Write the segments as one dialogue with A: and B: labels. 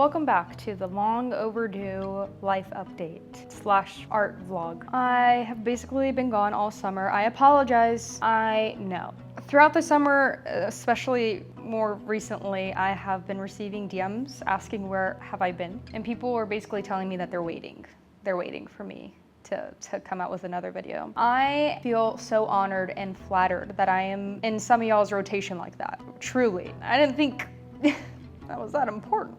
A: Welcome back to the long overdue life update / art vlog. I have basically been gone all summer. I apologize, I know. Throughout the summer, especially more recently, I have been receiving DMs asking where have I been, and people are basically telling me that they're waiting. They're waiting for me to come out with another video. I feel so honored and flattered that I am in some of y'all's rotation like that. Truly. I didn't think that was that important,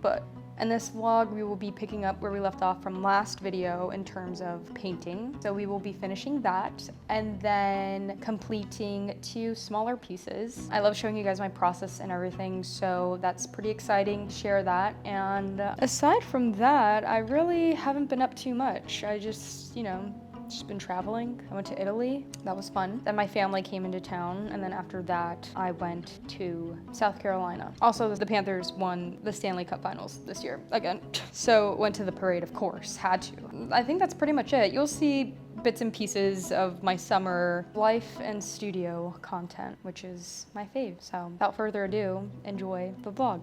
A: but in this vlog, we will be picking up where we left off from last video in terms of painting. So we will be finishing that and then completing 2 smaller pieces. I love showing you guys my process and everything, so that's pretty exciting to share that. And aside from that, I really haven't been up too much. I just, just been traveling. I went to Italy. That was fun. Then my family came into town, and then after that, I went to South Carolina. Also, the Panthers won the Stanley Cup finals this year again. So went to the parade, of course, had to. I think that's pretty much it. You'll see bits and pieces of my summer life and studio content, which is my fave. So without further ado, enjoy the vlog.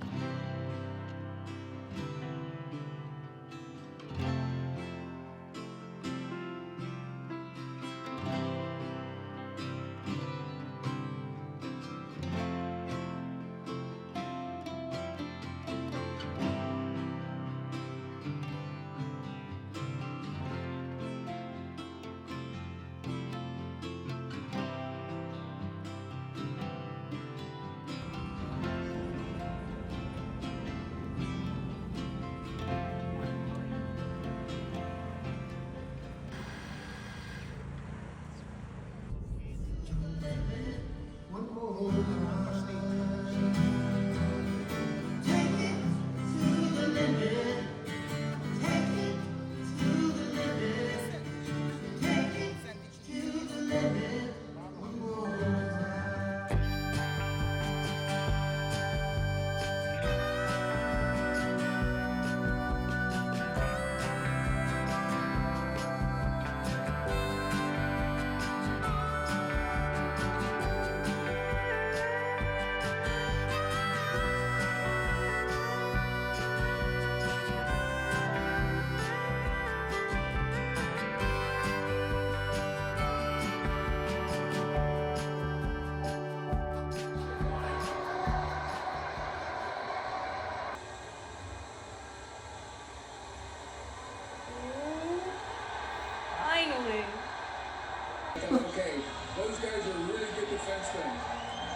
B: Okay, those guys are really good defensemen.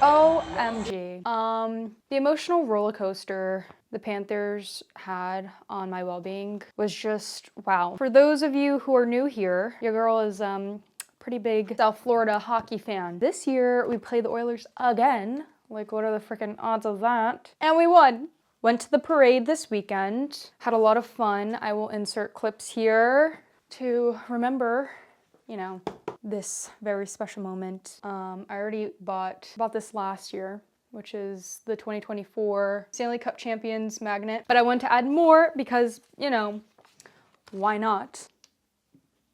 A: OMG. The emotional roller coaster the Panthers had on my well-being was just wow. For those of you who are new here, your girl is pretty big South Florida hockey fan. This year we played the Oilers again. Like, what are the freaking odds of that? And we won. Went to the parade this weekend. Had a lot of fun. I will insert clips here to remember, this very special moment. I already bought this last year, which is the 2024 Stanley Cup champions magnet. But I want to add more because, why not?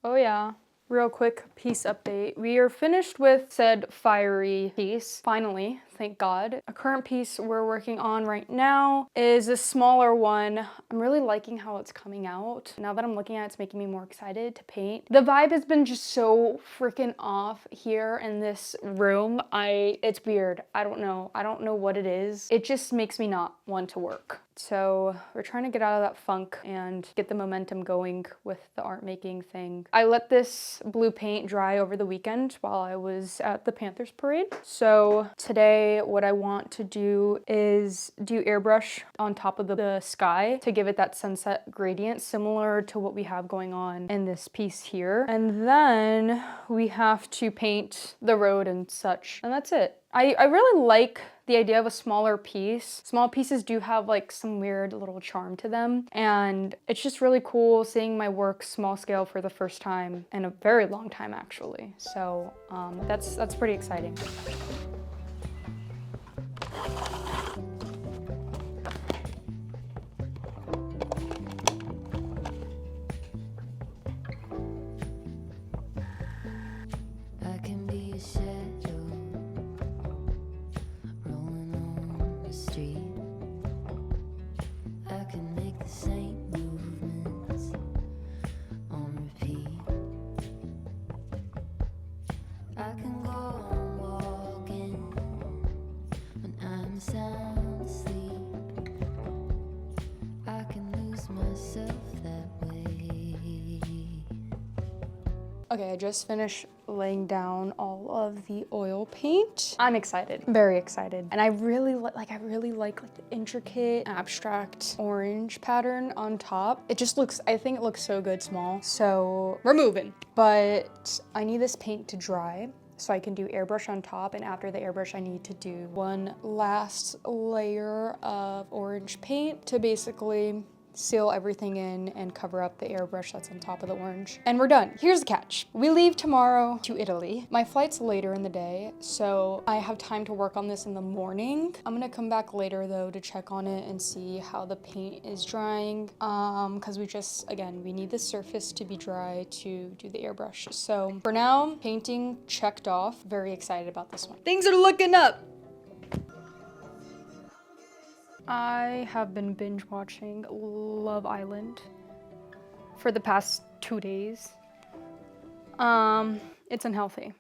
A: Oh yeah. Real quick piece update. We are finished with said fiery piece, finally, thank God. A current piece we're working on right now is a smaller one. I'm really liking how it's coming out. Now that I'm looking at it, it's making me more excited to paint. The vibe has been just so freaking off here in this room. It's weird. I don't know what it is. It just makes me not want to work. So we're trying to get out of that funk and get the momentum going with the art making thing. I let this blue paint dry over the weekend while I was at the Panthers parade. So today what I want to do is do airbrush on top of the sky to give it that sunset gradient similar to what we have going on in this piece here. And then we have to paint the road and such. And that's it. I really like the idea of a smaller piece. Small pieces do have like some weird little charm to them, and it's just really cool seeing my work small scale for the first time in a very long time actually. So that's pretty exciting.
C: I can a sound asleep. I can lose myself that way.
A: Okay, I just finished laying down all of the oil paint. I'm excited, very excited. And I really like the intricate abstract orange pattern on top. It just looks, I think it looks so good small. So we're moving, but I need this paint to dry so I can do airbrush on top, and after the airbrush I need to do one last layer of orange paint to basically seal everything in and cover up the airbrush that's on top of the orange. And we're done. Here's the catch. We leave tomorrow to Italy. My flight's later in the day, so I have time to work on this in the morning. I'm gonna come back later though to check on it and see how the paint is drying. Because we need the surface to be dry to do the airbrush. So for now, painting checked off. Very excited about this one. Things are looking up. I have been binge watching Love Island for the past 2 days. It's unhealthy.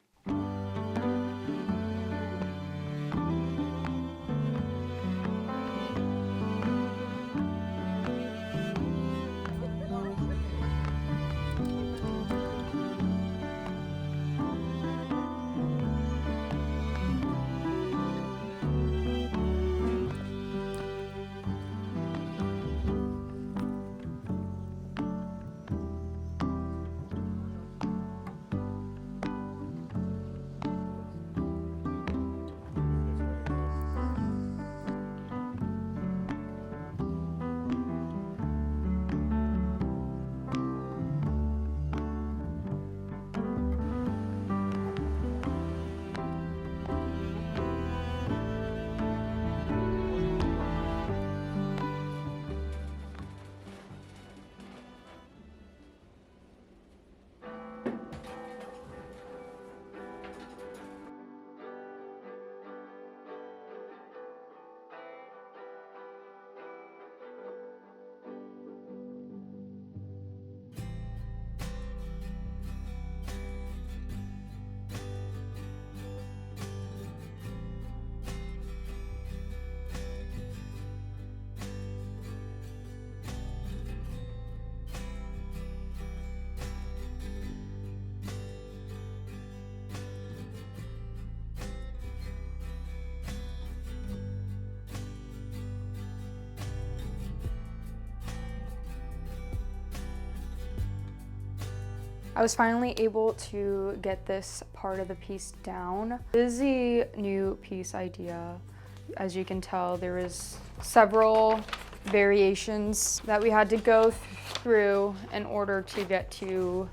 A: I was finally able to get this part of the piece down. This is the new piece idea. As you can tell, there was several variations that we had to go through in order to get to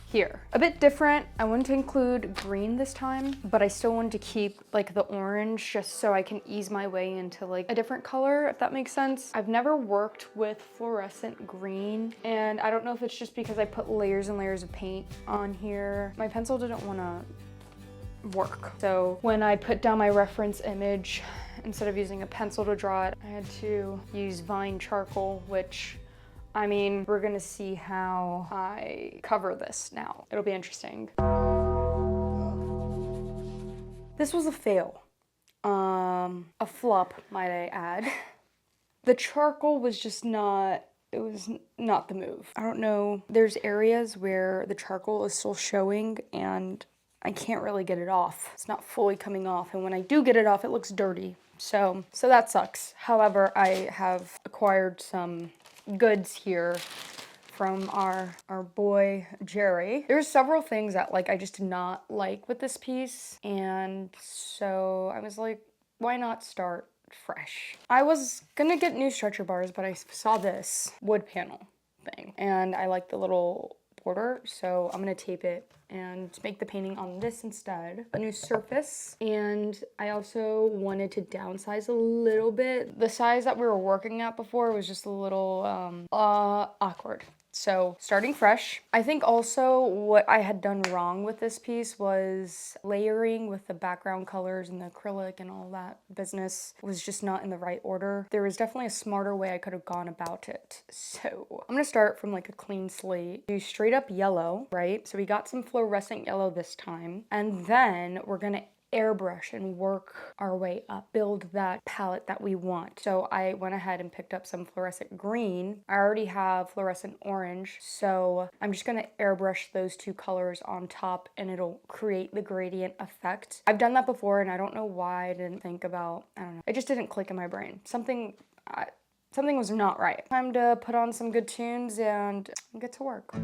A: here. A bit different. I wanted to include green this time, but I still wanted to keep like the orange just so I can ease my way into like a different color, if that makes sense. I've never worked with fluorescent green, and I don't know if it's just because I put layers and layers of paint on here. My pencil didn't want to work. So when I put down my reference image, instead of using a pencil to draw it, I had to use Vine charcoal, which I mean, we're gonna see how I cover this now. It'll be interesting. This was a fail. A flop, might I add. The charcoal was just not, it was not the move. I don't know, there's areas where the charcoal is still showing and I can't really get it off. It's not fully coming off, and when I do get it off, it looks dirty. So that sucks. However, I have acquired some goods here from our boy Jerry. There's several things that like I just did not like with this piece, and so I was like, why not start fresh? I was gonna get new stretcher bars, but I saw this wood panel thing and I like the little border, so I'm gonna tape it and make the painting on this instead. A new surface, and I also wanted to downsize a little bit. The size that we were working at before was just a little awkward. So starting fresh. I think also what I had done wrong with this piece was layering with the background colors and the acrylic and all that business was just not in the right order. There was definitely a smarter way I could have gone about it. So I'm gonna start from like a clean slate, do straight up yellow, right? So we got some fluorescent yellow this time, and then we're gonna airbrush and work our way up, build that palette that we want. So I went ahead and picked up some fluorescent green. I already have fluorescent orange, so I'm just gonna airbrush those two colors on top and it'll create the gradient effect. I've done that before and I don't know why I didn't think about, I don't know, it just didn't click in my brain. Something was not right. Time to put on some good tunes and get to work.